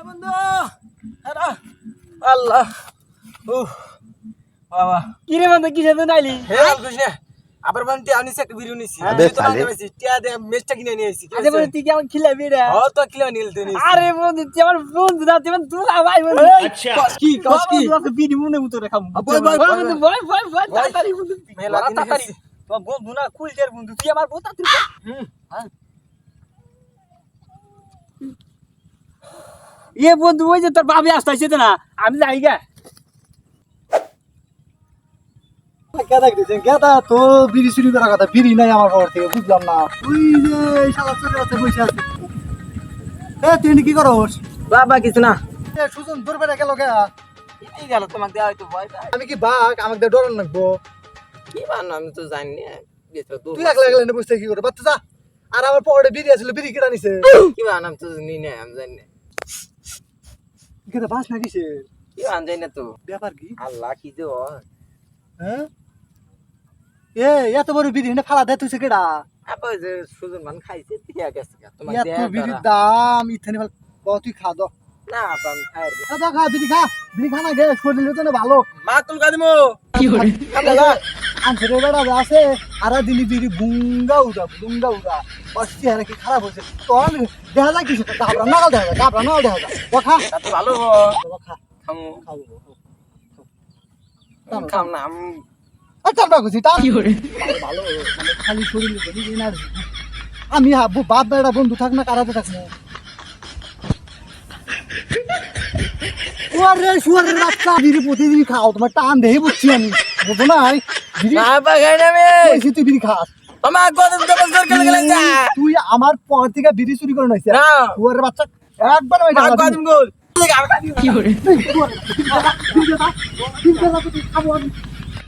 বন্ধু আল্লাহ বাবা কি রে বন্ধু কিসে তো নাইলি হে কৃষ্ণ আবার বান্তি আনিস একটা বিরিয়ানি নিছি আবে তো সালে। বানাইছি টিয়া দে মেজটা কিনে নিয়ে আইছি আরে বন্ধু তুই কেমন খিলাবি রে ও তো কিলো নিলতে নিছি আরে বন্ধু তুই আমার বন্ধু না তুই আমার দুলা ভাই বন্ধু আচ্ছা কস কি তুই বিড়ি মনে মতো রেখা বল, বল, বল, বন্ধু ভয় তাড়াতাড়ি বন্ধু মেলা দিন তাড়াতাড়ি গেছি। তোমার বন্ধু না কুলজের বন্ধু তুই আমার বউ তাড়াতাড়ি এ বন্ধু ওই যে তোর ভাবি আসতেছে না আমি যাই গা কেদা গেছেন কেদা তো বিড়ি চুরি করার কথা বিড়ি নাই আমার ঘর থেকে বুঝলাম না ওই যে শালা চলে আছে বসে আছে তুই কি করস বাবা কিছু না সুজন দূর বেড়ে গেল কে এই গেল তোমাকে দেওয়া হয়তো ভয় পায় আমি কি বাঘ আমাকে ডরান লাগবো কি বান আমি তো জানি না ভিতরে দূর তুই একলা একলা বুঝতে কি করে বাচ্চা যা আর আমার পকেটে বিড়ি আছিল বিড়ি কিনা নিছে কি বান আমি তো জানি না আমি জানি না কেদা বাস না কিসে কি বান জানি না তো ব্যাপার কি আল্লাহ কি যে হ্যাঁ এ এত বড় বিড়ি না ফালা দে তুই কেডা আপা যে সুজন মান খাইছে দিয়া গেছে তোমাকে এত দেয়া বিড়ির দাম ইথানি তুই খা দো না আপা আমি খাই খা বিড়ি খা না গে শরীরে তো না ভালো মা তুল কাদিমো আনছে রে বেড়া আছে আর দিলি বিড়ি বুঙ্গা উড়া অস্তি আর কি খারাপ হয়েছে তোর দেখা যায় কিছু গাবরা নাগাল দেখা যায় ও খা তা তো ভালো ও খা খামু খাবো খাম না আমি আচ্ছা বুঝি তা ভালো মানে খালি শরীরে যদি এনার্জি আমি হাবু বাপ বেড়া বন্ধু থাক না কারাতে থাক না শুয়ারের বাচ্চা বিড়ি প্রতিদিন খাও তোমার টান দেহে বুঝছি আমি বুঝো না বিড়ি না বাগাই না মে কইছি তুই বিড়ি খাস আমার কত দবল দর গেলে গেলে যা তুই আমার পর থেকে বিড়ি চুরি করে নাইছিস না শুয়ারের বাচ্চা একবার ওই মা কাদিম গোল কি করে